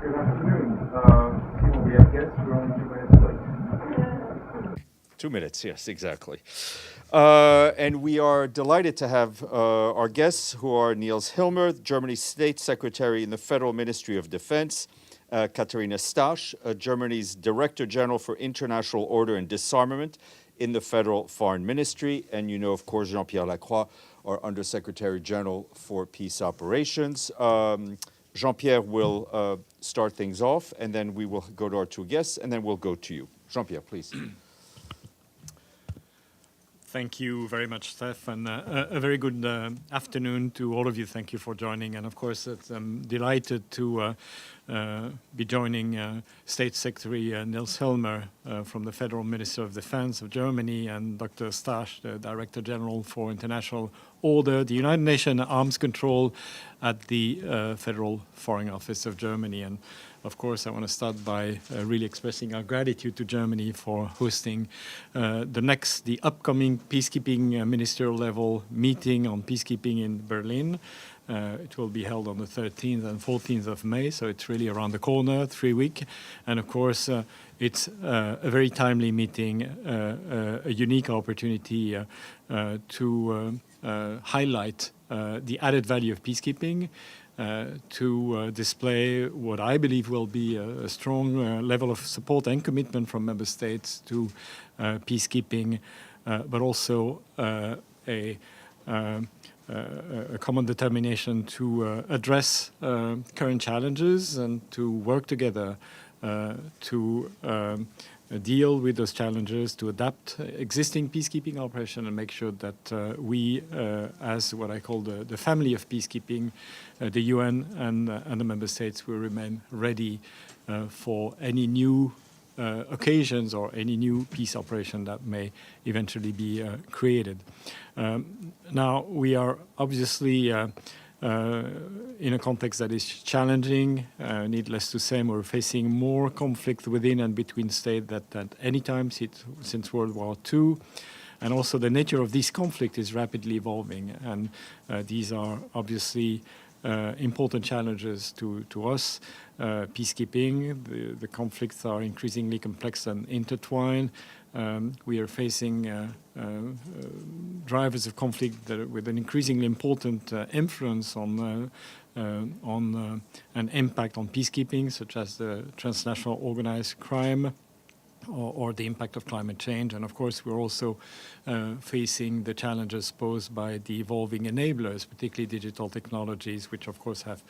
Good afternoon. We have guests. We're only 2 minutes late. 2 minutes, yes, exactly. And we are delighted to have our guests, who are Nils Hilmer, Germany's State Secretary in the Federal Ministry of Defense, Katharina Stasch, Germany's Director General for International Order and Disarmament in the Federal Foreign Ministry, and you know, of course, Jean-Pierre Lacroix, our Undersecretary General for Peace Operations. Jean-Pierre will start things off, and then we will go to our two guests, and then we'll go to you. Jean-Pierre, please. Thank you very much, Steph, and a very good afternoon to all of you. Thank you for joining, and of course, I'm delighted to be joining State Secretary Nils Hilmer from the Federal Minister of Defense of Germany and Dr. Stasch, the Director General for International Order, the United Nations Arms Control at the Federal Foreign Office of Germany. And of course, I want to start by really expressing our gratitude to Germany for hosting the upcoming peacekeeping ministerial level meeting on peacekeeping in Berlin. It will be held on the 13th and 14th of May, so it's really around the corner, 3 weeks. And of course, it's a very timely meeting, a unique opportunity to highlight the added value of peacekeeping, to display what I believe will be a strong level of support and commitment from member states to peacekeeping, but also a common determination to address current challenges and to work together to deal with those challenges, to adapt existing peacekeeping operation and make sure that we, as what I call the family of peacekeeping, the UN and the member states will remain ready for any new occasions or any new peace operation that may eventually be created. Now, we are obviously in a context that is challenging. Needless to say, we're facing more conflict within and between states than at any time since World War II. And also the nature of this conflict is rapidly evolving. And these are obviously important challenges to us. Peacekeeping, the conflicts are increasingly complex and intertwined. We are facing drivers of conflict that with an increasingly important influence on an impact on peacekeeping, such as the transnational organized crime or the impact of climate change. And of course, we're also facing the challenges posed by the evolving enablers, particularly digital technologies, which of course have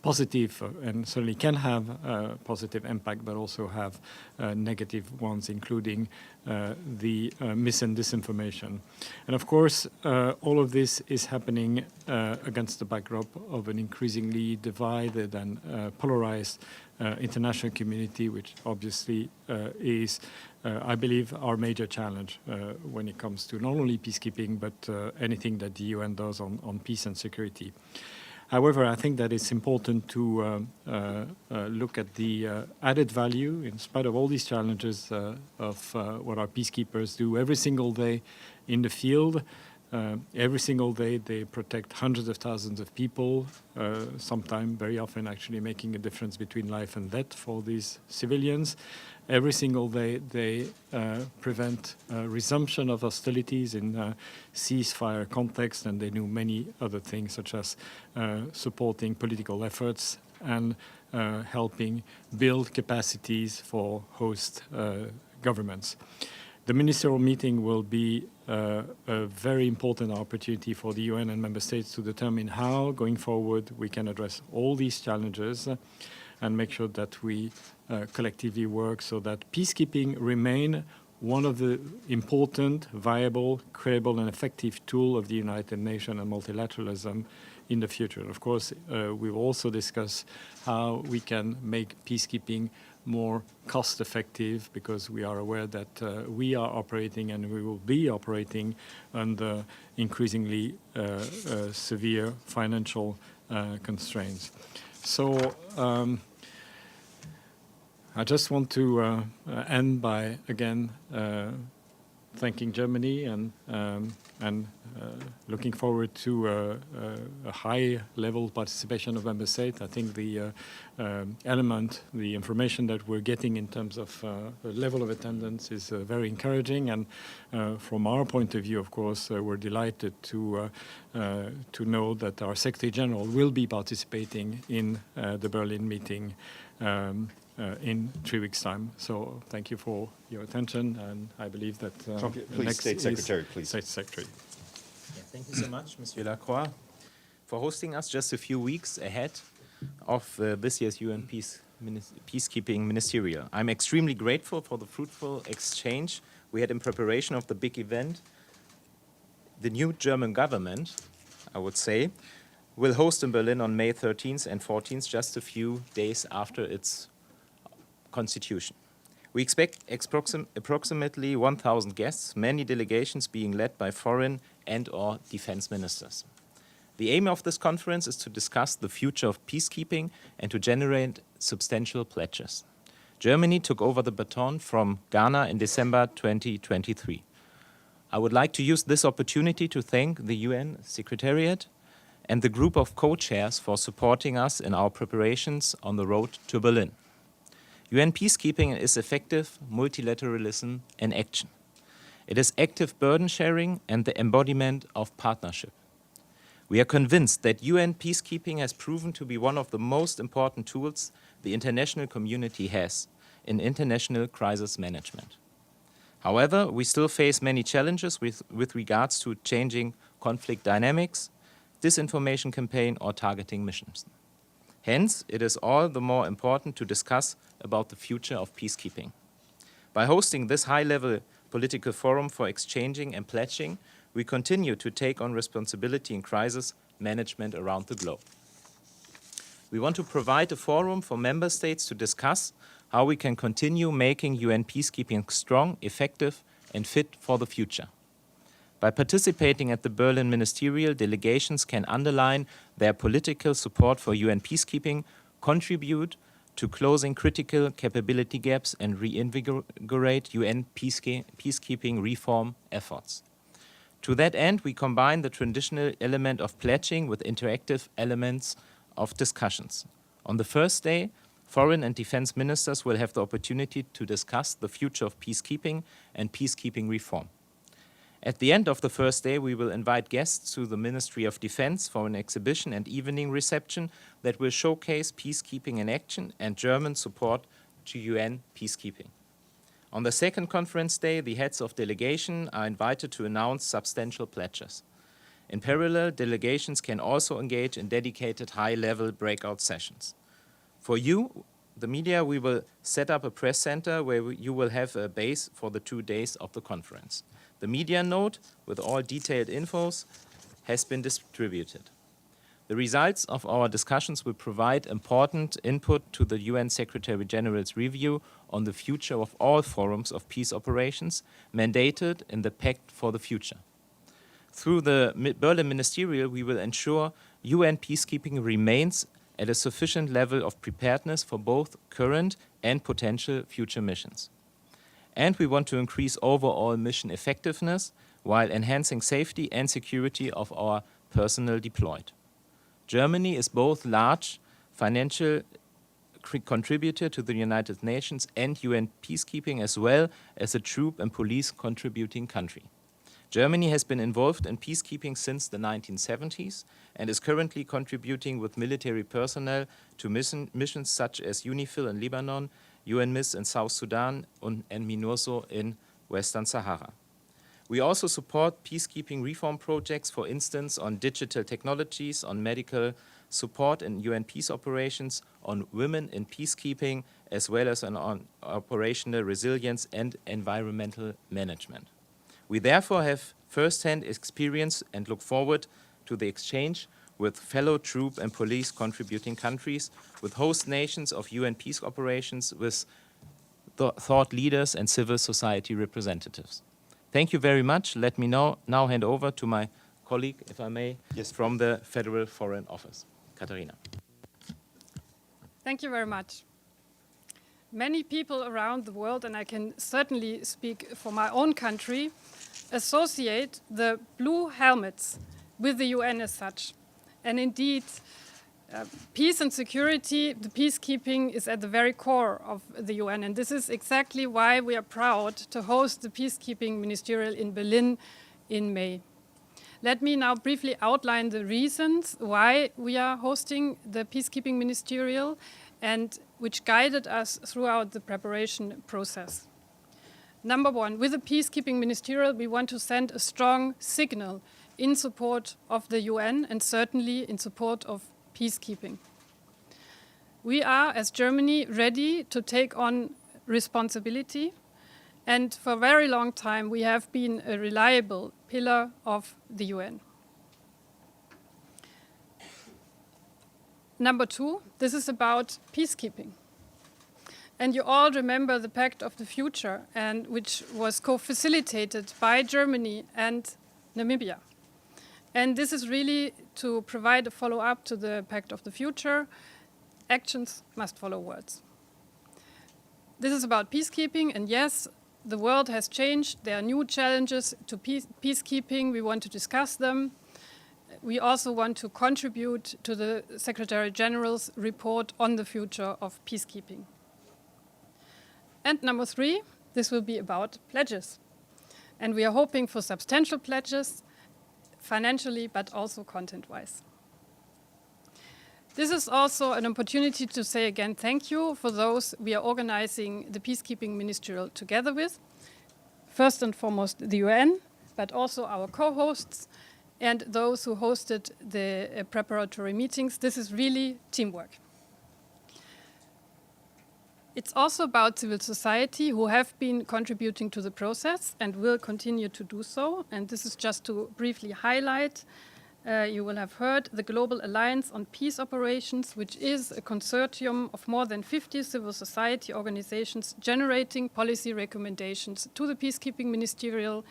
positive and certainly can have a positive impact, but also have negative ones, including the mis and disinformation. And of course, all of this is happening against the backdrop of an increasingly divided and polarized international community, which obviously is, I believe, our major challenge when it comes to not only peacekeeping, but anything that the UN does on peace and security. However, I think that it's important to look at the added value, in spite of all these challenges, of what our peacekeepers do every single day in the field. Every single day they protect hundreds of thousands of people, sometimes, very often actually making a difference between life and death for these civilians. Every single day they prevent resumption of hostilities in a ceasefire context, and they do many other things such as supporting political efforts and helping build capacities for host governments. The ministerial meeting will be a very important opportunity for the UN and member states to determine how, going forward, we can address all these challenges and make sure that we collectively work so that peacekeeping remain one of the important, viable, credible, and effective tools of the United Nations and multilateralism in the future. Of course, we will also discuss how we can make peacekeeping more cost-effective, because we are aware that we are operating and we will be operating under increasingly severe financial constraints. So I just want to end by, again, thanking Germany and looking forward to a high-level participation of member states. I think the the information that we're getting in terms of the level of attendance is very encouraging. And from our point of view, of course, we're delighted to know that our Secretary General will be participating in the Berlin meeting in 3 weeks' time. So thank you for your attention, and I believe that Please, State Secretary, please. State Secretary. Yeah, thank you so much, Monsieur Lacroix, for hosting us just a few weeks ahead of this year's UN Peacekeeping Ministerial. I'm extremely grateful for the fruitful exchange we had in preparation of the big event. The new German government, I would say, will host in Berlin on May 13th and 14th, just a few days after its constitution. We expect approximately 1,000 guests, many delegations being led by foreign and/or defense ministers. The aim of this conference is to discuss the future of peacekeeping and to generate substantial pledges. Germany took over the baton from Ghana in December 2023. I would like to use this opportunity to thank the UN Secretariat and the group of co-chairs for supporting us in our preparations on the road to Berlin. UN peacekeeping is effective multilateralism in action. It is active burden sharing and the embodiment of partnership. We are convinced that UN peacekeeping has proven to be one of the most important tools the international community has in international crisis management. However, we still face many challenges with regards to changing conflict dynamics, disinformation campaign or targeting missions. Hence, it is all the more important to discuss about the future of peacekeeping. By hosting this high-level political forum for exchanging and pledging, we continue to take on responsibility in crisis management around the globe. We want to provide a forum for member states to discuss how we can continue making UN peacekeeping strong, effective, and fit for the future. By participating at the Berlin Ministerial, delegations can underline their political support for UN peacekeeping, contribute to closing critical capability gaps, and reinvigorate UN peacekeeping reform efforts. To that end, we combine the traditional element of pledging with interactive elements of discussions. On the first day, foreign and defense ministers will have the opportunity to discuss the future of peacekeeping and peacekeeping reform. At the end of the first day, we will invite guests to the Ministry of Defense for an exhibition and evening reception that will showcase peacekeeping in action and German support to UN peacekeeping. On the second conference day, the heads of delegation are invited to announce substantial pledges. In parallel, delegations can also engage in dedicated high-level breakout sessions. For you, the media, we will set up a press center where you will have a base for the 2 days of the conference. The media note with all detailed infos has been distributed. The results of our discussions will provide important input to the UN Secretary General's review on the future of all forums of peace operations mandated in the Pact for the Future. Through the Berlin Ministerial, we will ensure UN peacekeeping remains at a sufficient level of preparedness for both current and potential future missions. And we want to increase overall mission effectiveness while enhancing safety and security of our personnel deployed. Germany is both large financial contributor to the United Nations and UN peacekeeping, as well as a troop and police contributing country. Germany has been involved in peacekeeping since the 1970s and is currently contributing with military personnel to missions such as UNIFIL in Lebanon, UNMISS in South Sudan, and MINURSO in Western Sahara. We also support peacekeeping reform projects, for instance, on digital technologies, on medical support in UN peace operations, on women in peacekeeping, as well as on operational resilience and environmental management. We therefore have first-hand experience and look forward to the exchange with fellow troop and police contributing countries, with host nations of UN peace operations, with thought leaders and civil society representatives. Thank you very much. Let me now hand over to my colleague, if I may, from the Federal Foreign Office. Katharina. Thank you very much. many people around the world, and I can certainly speak for my own country, associate the blue helmets with the UN as such. And indeed, peace and security, the peacekeeping is at the very core of the UN. And this is exactly why we are proud to host the Peacekeeping Ministerial in Berlin in May. Let me now briefly outline the reasons why we are hosting the Peacekeeping Ministerial and which guided us throughout the preparation process. Number one, with the Peacekeeping Ministerial, we want to send a strong signal in support of the UN and certainly in support of peacekeeping. We are, as Germany, ready to take on responsibility, and for a very long time we have been a reliable pillar of the UN. Number two, this is about peacekeeping. And you all remember the Pact of the Future, and which was co-facilitated by Germany and Namibia. And this is really to provide a follow-up to the Pact of the Future. Actions must follow words. This is about peacekeeping, and yes, the world has changed. There are new challenges to peacekeeping. We want to discuss them. We also want to contribute to the Secretary General's report on the future of peacekeeping. And number three, this will be about pledges. And we are hoping for substantial pledges, financially, but also content-wise. This is also an opportunity to say again thank you for those we are organizing the Peacekeeping Ministerial together with. First and foremost, the UN, but also our co-hosts and those who hosted the preparatory meetings. This is really teamwork. It's also about civil society who have been contributing to the process and will continue to do so. And this is just to briefly highlight. You will have heard the Global Alliance on Peace Operations, which is a consortium of more than 50 civil society organizations generating policy recommendations to the Peacekeeping Ministerial.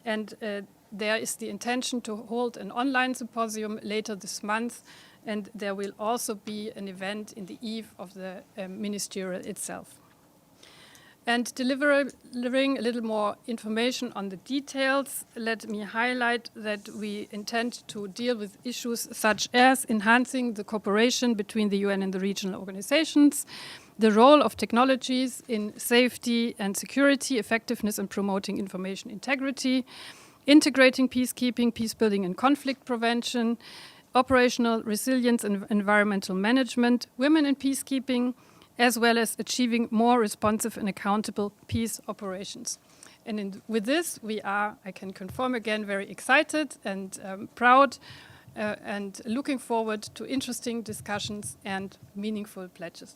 And there is the intention to hold an online symposium later this month. And there will also be an event in the eve of the ministerial itself. And delivering a little more information on the details, let me highlight that we intend to deal with issues such as enhancing the cooperation between the UN and the regional organizations, the role of technologies in safety and security, effectiveness and promoting information integrity, integrating peacekeeping, peacebuilding and conflict prevention, operational resilience and environmental management, women in peacekeeping, as well as achieving more responsive and accountable peace operations. And with this, we are, I can confirm again, very excited and proud and looking forward to interesting discussions and meaningful pledges.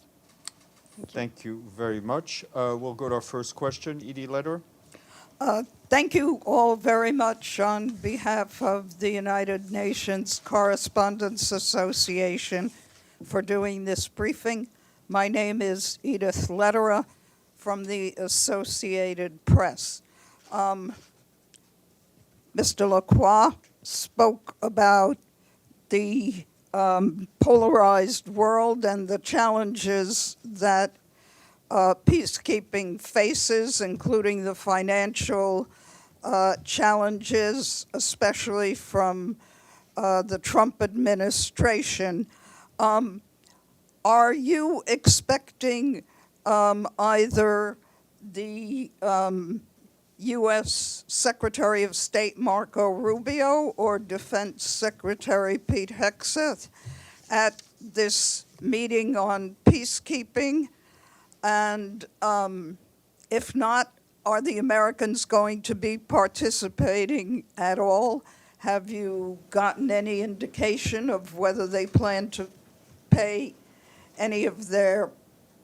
Thank you very much. We'll go to our first question. Edie Leder. Thank you all very much on behalf of the United Nations Correspondents Association for doing this briefing. My name is Edith Lederer from the Associated Press. Mr. Lacroix spoke about the polarized world and the challenges that peacekeeping faces, including the financial challenges, especially from the Trump administration. Are you expecting either the U.S. Secretary of State Marco Rubio or Defense Secretary Pete Hegseth at this meeting on peacekeeping? And if not, are the Americans going to be participating at all? Have you gotten any indication of whether they plan to pay any of their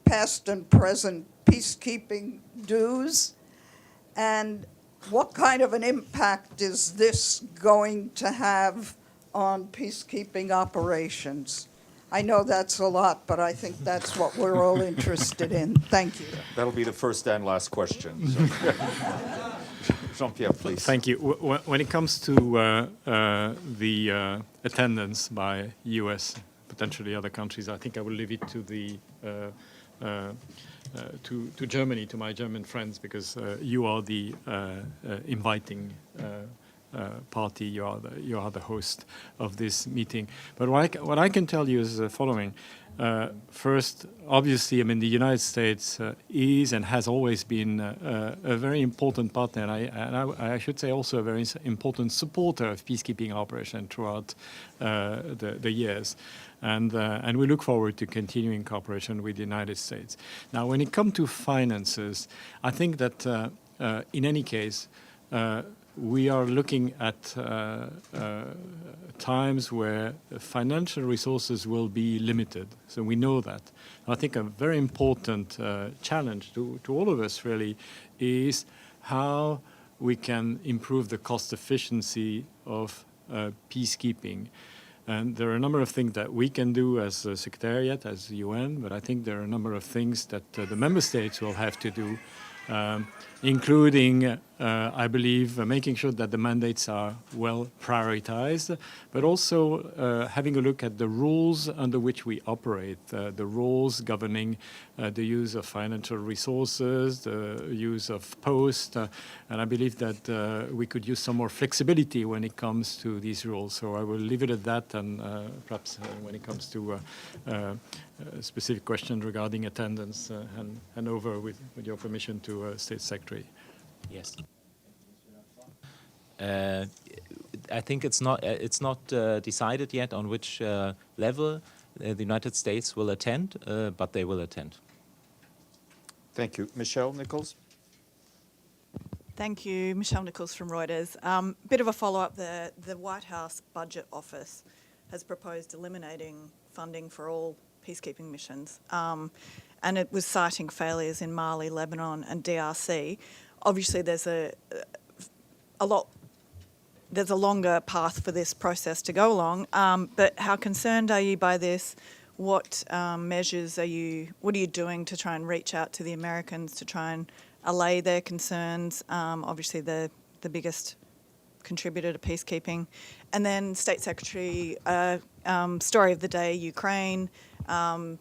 past and present peacekeeping dues? And what kind of an impact is this going to have on peacekeeping operations? I know that's a lot, but I think that's what we're all interested in. Thank you. That'll be the first and last question. So. Jean-Pierre, please. Thank you. When it comes to the attendance by U.S., potentially other countries, I think I will leave it to the to Germany, to my German friends, because you are the inviting party. You are the host of this meeting. But what I can tell you is the following. First, obviously, I mean, the United States is and has always been a very important partner, and I should say also a very important supporter of peacekeeping operation throughout the years. And we look forward to continuing cooperation with the United States. Now, when it comes to finances, I think that in any case, we are looking at times where financial resources will be limited. So we know that. I think a very important challenge to all of us really is how we can improve the cost efficiency of peacekeeping. And there are a number of things that we can do as a secretariat, as the UN, but I think there are a number of things that the member states will have to do, including, I believe, making sure that the mandates are well prioritized, but also having a look at the rules under which we operate, the rules governing the use of financial resources, the use of posts, and I believe that we could use some more flexibility when it comes to these rules. So I will leave it at that, and perhaps when it comes to specific question regarding attendance, hand over with your permission to State Secretary. Yes. I think it's not decided yet on which level the United States will attend, but they will attend. Thank you. Michelle Nichols? Thank you. Michelle Nichols from Reuters. Bit of a follow-up. The White House Budget Office has proposed eliminating funding for all peacekeeping missions, and it was citing failures in Mali, Lebanon and DRC. Obviously, there's a longer path for this process to go along, but how concerned are you by this? What measures what are you doing to try and reach out to the Americans to try and allay their concerns? Obviously, the biggest contributor to peacekeeping. And then State Secretary, story of the day, Ukraine,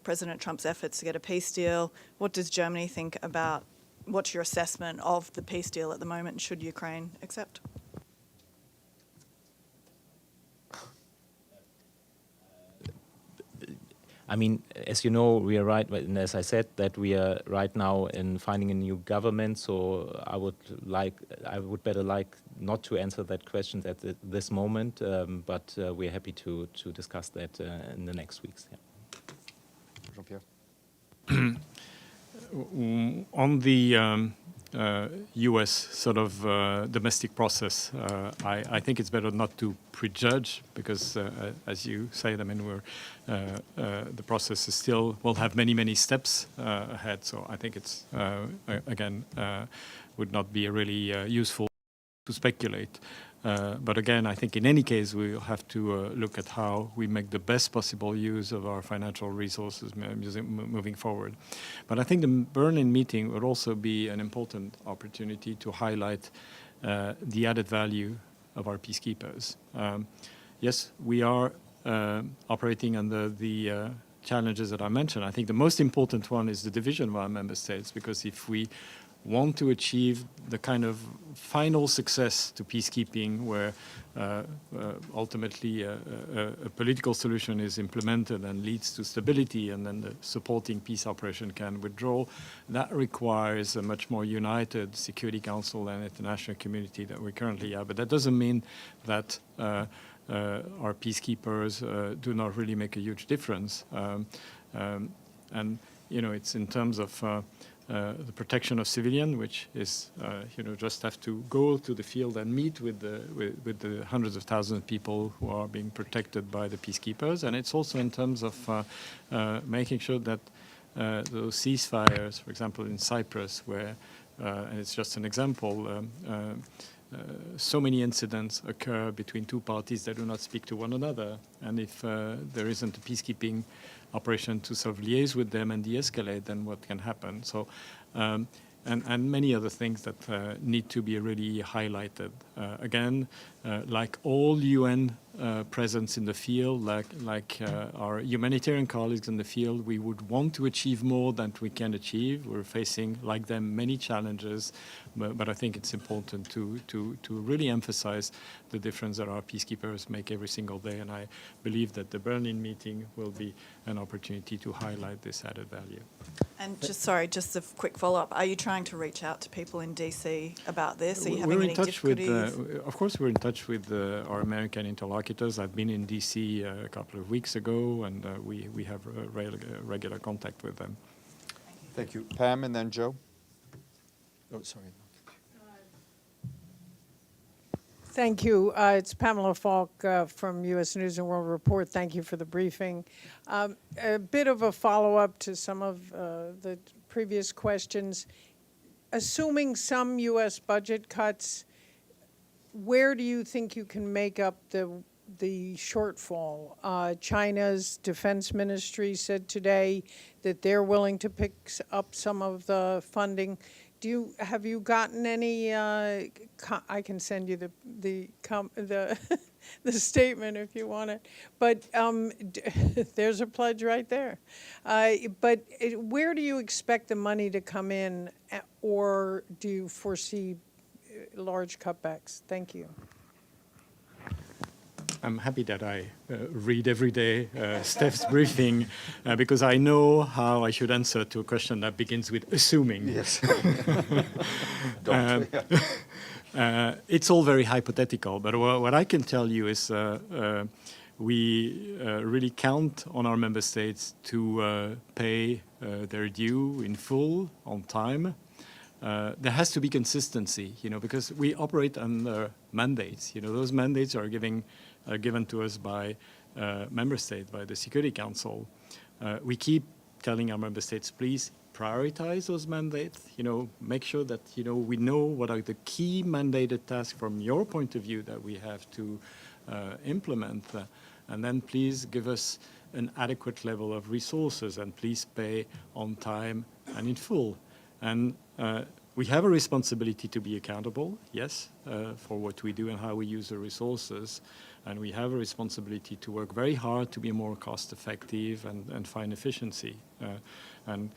President Trump's efforts to get a peace deal. What does Germany think about, what's your assessment of the peace deal at the moment? Should Ukraine accept? I mean, as you know, we are right, and as I said, that we are right now in finding a new government. So I would better like not to answer that question at this moment. But we're happy to discuss that in the next weeks. Yeah. Jean-Pierre? On the U.S. sort of domestic process, I think it's better not to prejudge because, as you say, I mean, the process is still will have many steps ahead. So I think it's again would not be really useful to speculate. But again, I think in any case, we'll have to look at how we make the best possible use of our financial resources moving forward. But I think the Berlin meeting would also be an important opportunity to highlight the added value of our peacekeepers. Yes, we are operating under the challenges that I mentioned. I think the most important one is the division of our member states, because if we want to achieve the kind of final success to peacekeeping where ultimately a political solution is implemented and leads to stability, and then the supporting peace operation can withdraw, that requires a much more united Security Council and international community that we currently have. But that doesn't mean that our peacekeepers do not really make a huge difference. And, you know, it's in terms of the protection of civilians, which is, just have to go to the field and meet with the hundreds of thousands of people who are being protected by the peacekeepers. And it's also in terms of making sure that those ceasefires, for example, in Cyprus, where, and it's just an example, so many incidents occur between two parties that do not speak to one another. And if there isn't a peacekeeping operation to sort of liaise with them and de-escalate, then what can happen? So, and many other things that need to be really highlighted. Again, like all UN presence in the field, like our humanitarian colleagues in the field. We would want to achieve more than we can achieve. We're facing, like them, many challenges, but I think it's important to really emphasize the difference that our peacekeepers make every single day, and I believe that the Berlin meeting will be an opportunity to highlight this added value. And just a quick follow-up. Are you trying to reach out to people in DC about this? Are you We're having in any touch with, difficulties? of course, we're in touch with our American interlocutors. I've been in DC a couple of weeks ago, and we have regular contact with them. Thank you. Pam and then Joe. Oh, sorry. Thank you. It's Pamela Falk from U.S. News and World Report. Thank you for the briefing. A bit of a follow-up to some of the previous questions. Assuming some U.S. budget cuts, where do you think you can make up the shortfall? China's defense ministry said today that they're willing to pick up some of the funding. Have you gotten any? I can send you the statement if you want it. But there's a pledge right there. But where do you expect the money to come in, or do you foresee large cutbacks? Thank you. I'm happy that I read every day Steph's briefing because I know how I should answer to a question that begins with assuming. Yes. It's all very hypothetical, but what I can tell you is we really count on our member states to pay their due in full, on time. There has to be consistency, because we operate under mandates. Those mandates are given to us by member states, by the Security Council. We keep telling our member states, please prioritize those mandates. Make sure that we know what are the key mandated tasks from your point of view that we have to implement, and then please give us an adequate level of resources, and please pay on time and in full. And we have a responsibility to be accountable, yes, for what we do and how we use the resources. And we have a responsibility to work very hard to be more cost-effective and find efficiency. And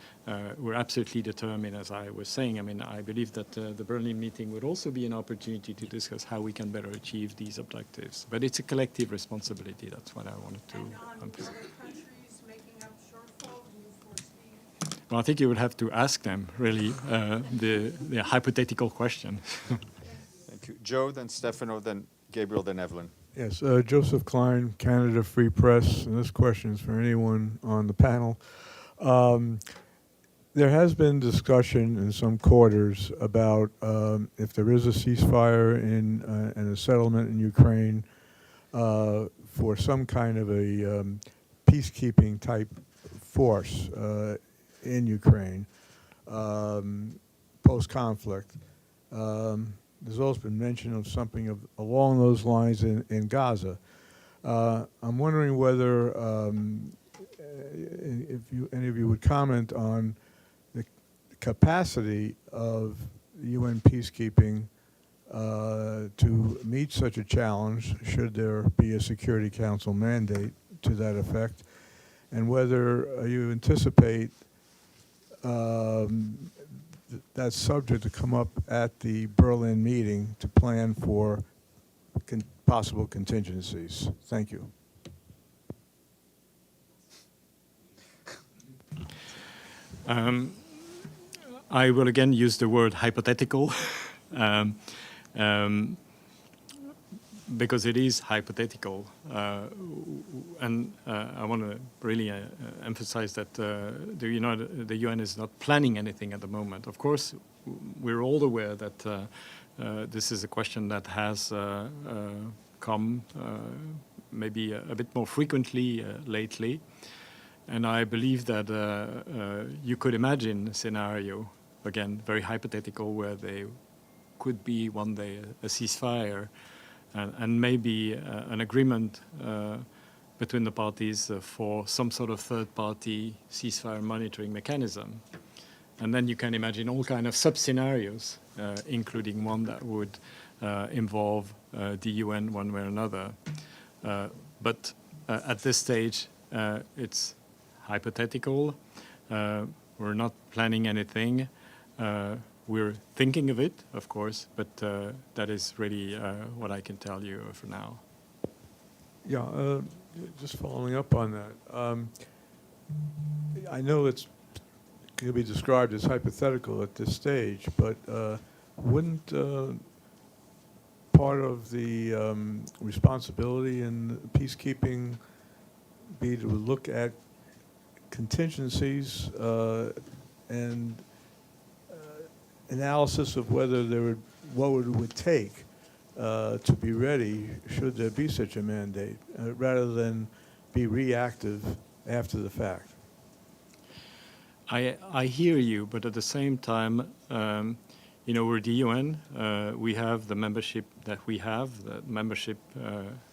we're absolutely determined, as I was saying. I believe that the Berlin meeting would also be an opportunity to discuss how we can better achieve these objectives. But it's a collective responsibility. That's what I wanted to emphasize. Well, I think you would have to ask them, really, the hypothetical question. Thank you. Joe, then Stefano, then Gabriel, then Evelyn. Yes, Joseph Klein, Canada Free Press, and this question is for anyone on the panel. There has been discussion in some quarters about if there is a ceasefire and a settlement in Ukraine for some kind of a peacekeeping type force in Ukraine post-conflict. There's also been mention of something along those lines in Gaza. I'm wondering whether if any of you would comment on the capacity of UN peacekeeping to meet such a challenge, should there be a Security Council mandate to that effect, and whether you anticipate that subject to come up at the Berlin meeting to plan for possible contingencies. Thank you. I will again use the word hypothetical because it is hypothetical. And I want to really emphasize that the UN is not planning anything at the moment. Of course, we're all aware that this is a question that has come maybe a bit more frequently lately. And I believe that you could imagine a scenario, again, very hypothetical, where there could be one day a ceasefire and maybe an agreement between the parties for some sort of third-party ceasefire monitoring mechanism. And then you can imagine all kind of sub-scenarios, including one that would involve the UN one way or another. But at this stage, it's hypothetical. We're not planning anything. We're thinking of it, of course, but that is really what I can tell you for now. Yeah, just following up on that. I know it's can be described as hypothetical at this stage, but wouldn't part of the responsibility in peacekeeping be to look at contingencies and analysis of whether what it would take to be ready should there be such a mandate, rather than be reactive after the fact? I hear you, but at the same time, we're the UN. We have the membership that we have. The membership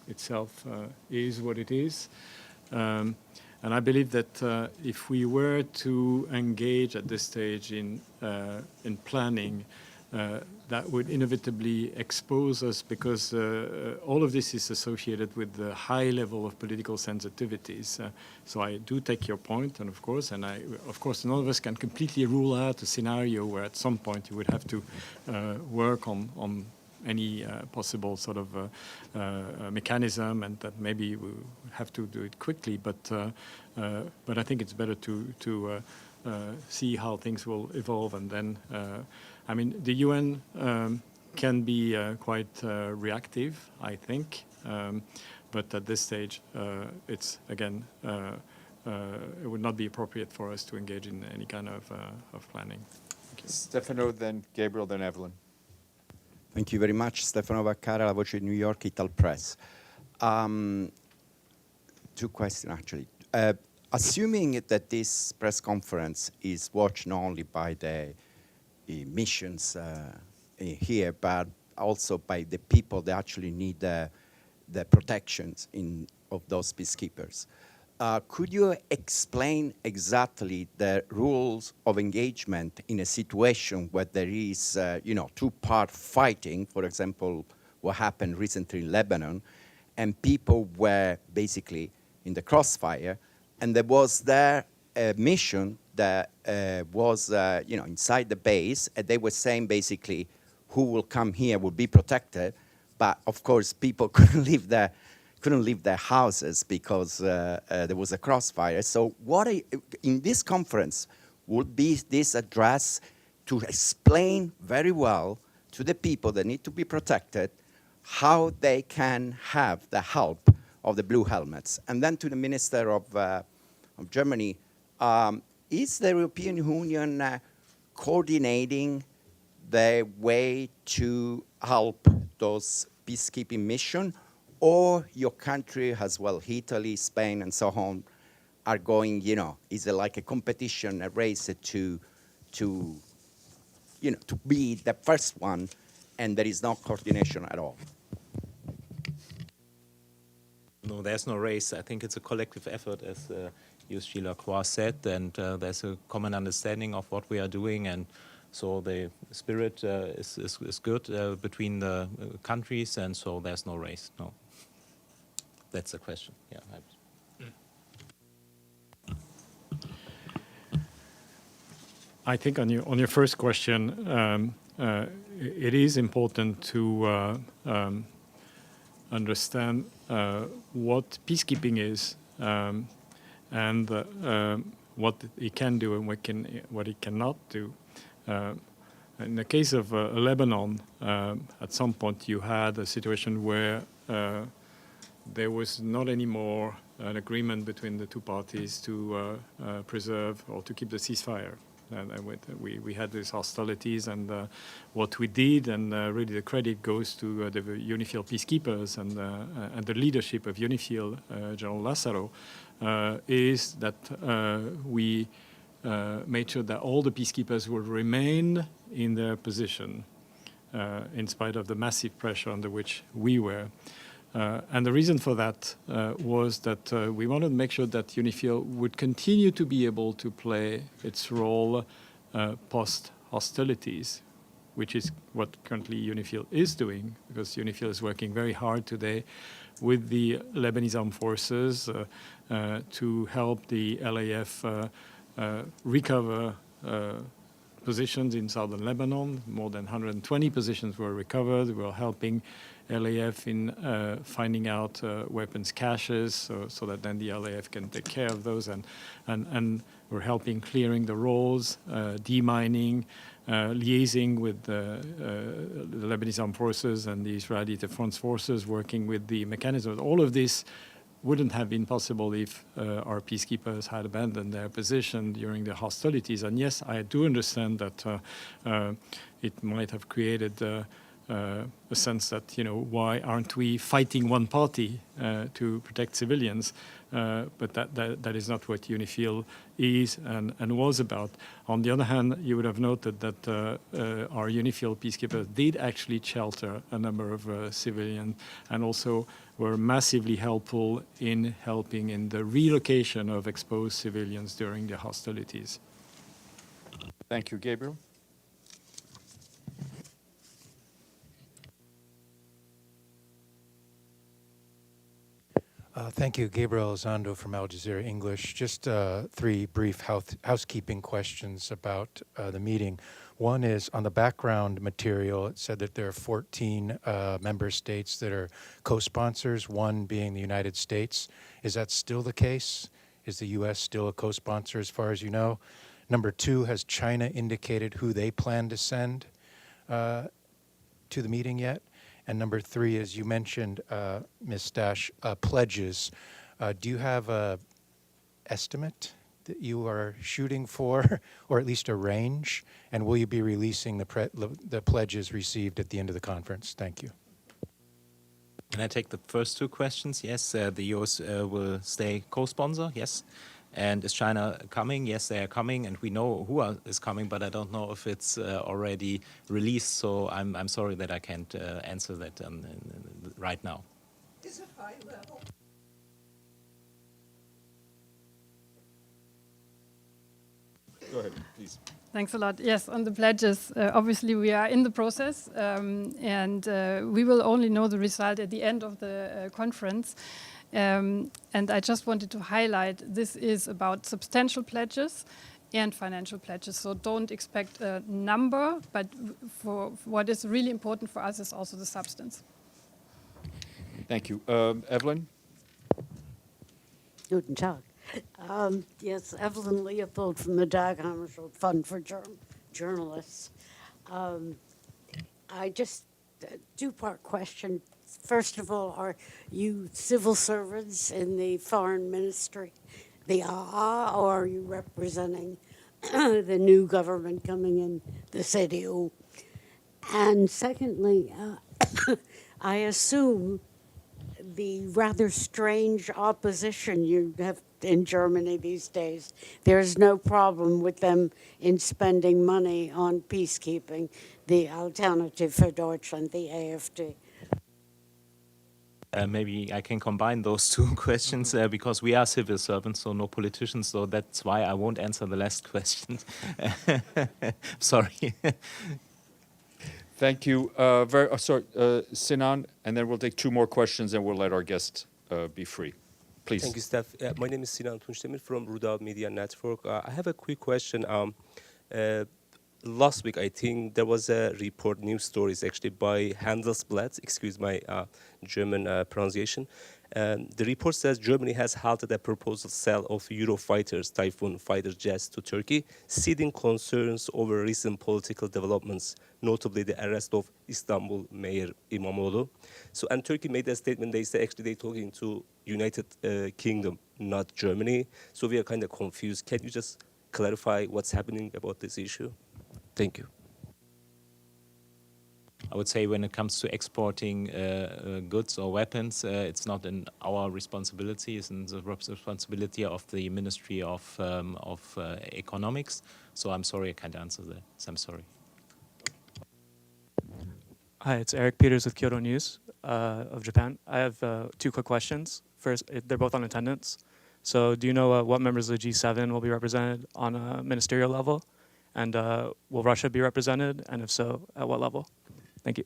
itself is what it is. And I believe that if we were to engage at this stage in planning, that would inevitably expose us, because all of this is associated with the high level of political sensitivities. So I do take your point, and of course, none of us can completely rule out a scenario where at some point you would have to work on any possible sort of mechanism, and that maybe we have to do it quickly. But I think it's better to see how things will evolve, and then. The UN can be quite reactive, I think, but at this stage, it's again, it would not be appropriate for us to engage in any kind of planning. Stefano, then Gabriel, then Evelyn. Thank you very much. Stefano Vaccara, La Voce di New York, Ital Press. Two questions, actually. Assuming that this press conference is watched not only by the missions here, but also by the people that actually need the protections of those peacekeepers. Could you explain exactly the rules of engagement in a situation where there is, two-part fighting, for example, what happened recently in Lebanon, and people were basically in the crossfire, and there was there a mission that was, inside the base, and they were saying basically, who will come here will be protected, but of course people couldn't leave their houses because there was a crossfire. So in this conference would be this address to explain very well to the people that need to be protected how they can have the help of the blue helmets. And then to the Minister of Germany, is the European Union coordinating the way to help those peacekeeping missions, or your country as well, Italy, Spain, and so on, are going, is it like a competition, a race to be the first one, and there is no coordination at all? No, there's no race. I think it's a collective effort, as Jean-Pierre Lacroix said, and there's a common understanding of what we are doing, and so the spirit is good between the countries, and so there's no race. No, that's the question. Yeah. I think on your first question, it is important to understand what peacekeeping is. And what it can do and what it cannot do. In the case of Lebanon, at some point you had a situation where there was not anymore an agreement between the two parties to preserve or to keep the ceasefire. And we had these hostilities, and what we did, and really the credit goes to the UNIFIL peacekeepers and the leadership of UNIFIL, General Lazaro, is that we made sure that all the peacekeepers would remain in their position in spite of the massive pressure under which we were. And the reason for that was that we wanted to make sure that UNIFIL would continue to be able to play its role post-hostilities. which is what currently UNIFIL is doing, because UNIFIL is working very hard today with the Lebanese armed forces to help the LAF recover positions in southern Lebanon. More than 120 positions were recovered. We're helping LAF in finding out weapons caches so that then the LAF can take care of those, and we're helping clearing the roads, demining, liaising with the Lebanese armed forces and the Israeli Defense Forces, working with the mechanisms. All of this wouldn't have been possible if our peacekeepers had abandoned their position during the hostilities. And yes, I do understand that it might have created a sense that, why aren't we fighting one party to protect civilians? But that is not what UNIFIL is and was about. On the other hand, you would have noted that our UNIFIL peacekeepers did actually shelter a number of civilians, and also were massively helpful in helping in the relocation of exposed civilians during the hostilities. Thank you, Gabriel. Thank you, Gabriel Elizondo from Al Jazeera English. Just 3 brief housekeeping questions about the meeting. One is on the background material, it said that there are 14 member states that are co-sponsors, one being the United States. Is that still the case? Is the U.S. still a co-sponsor as far as you know? Number 2, has China indicated who they plan to send to the meeting yet? And number 3, as you mentioned, Ms. Stasch, pledges. Do you have an estimate that you are shooting for, or at least a range? And will you be releasing the pledges received at the end of the conference? Thank you. Can I take the first 2 questions? Yes, the US will stay co-sponsor, yes. And is China coming? Yes, they are coming, and we know who is coming, but I don't know if it's already released, so I'm sorry that I can't answer that right now. Is it high level? Go ahead, please. Thanks a lot. Yes, on the pledges, obviously we are in the process, and we will only know the result at the end of the conference. And I just wanted to highlight this is about substantial pledges and financial pledges. So don't expect a number, but for what is really important for us is also the substance. Thank you. Evelyn? Guten Tag. Yes, Evelyn Leopold from the Dag Hammarskjöld Fund for Journalists. I just, 2-part question. First of all, are you civil servants in the foreign ministry, the AA, or are you representing the new government coming in, the CDU? And secondly, I assume the rather strange opposition you have in Germany these days, there's no problem with them in spending money on peacekeeping, the Alternative for Deutschland, the AfD. Maybe I can combine those 2 questions because we are civil servants, so no politicians, so that's why I won't answer the last question. Sorry. Thank you. Sinan, and then we'll take 2 more questions and we'll let our guest be free. Please. Thank you, Steph. My name is Sinan Tunçdemir from Rudal Media Network. I have a quick question. Last week, I think there was a report, news stories actually by Handelsblatt, excuse my German pronunciation. The report says Germany has halted a proposal sale of Eurofighters, Typhoon fighter jets to Turkey, citing concerns over recent political developments, notably the arrest of Istanbul Mayor İmamoğlu. So, and Turkey made a statement, they say actually they're talking to United Kingdom, not Germany. So we are kind of confused. Can you just clarify what's happening about this issue? Thank you. I would say when it comes to exporting goods or weapons, it's not in our responsibility. It's in the responsibility of the Ministry of Economics. So I'm sorry I can't answer that. So I'm sorry. Hi, it's Eric Peters with Kyoto News of Japan. I have 2 quick questions. First, they're both on attendance. So do you know what members of the G7 will be represented on a ministerial level? And will Russia be represented? And if so, at what level? Thank you.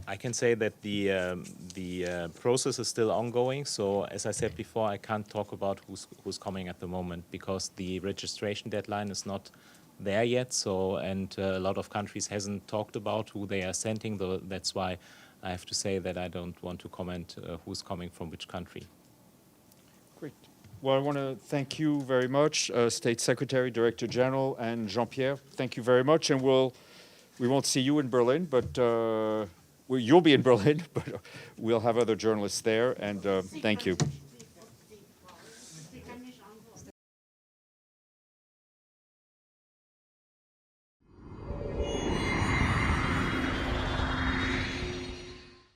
I can say that the process is still ongoing. So as I said before, I can't talk about who's coming at the moment because the registration deadline is not there yet. So and a lot of countries hasn't talked about who they are sending. That's why I have to say that I don't want to comment who's coming from which country. Great. Well, I want to thank you very much, State Secretary, Director General, and Jean-Pierre. Thank you very much, and we won't see you in Berlin, but well, you'll be in Berlin, but we'll have other journalists there, and thank you.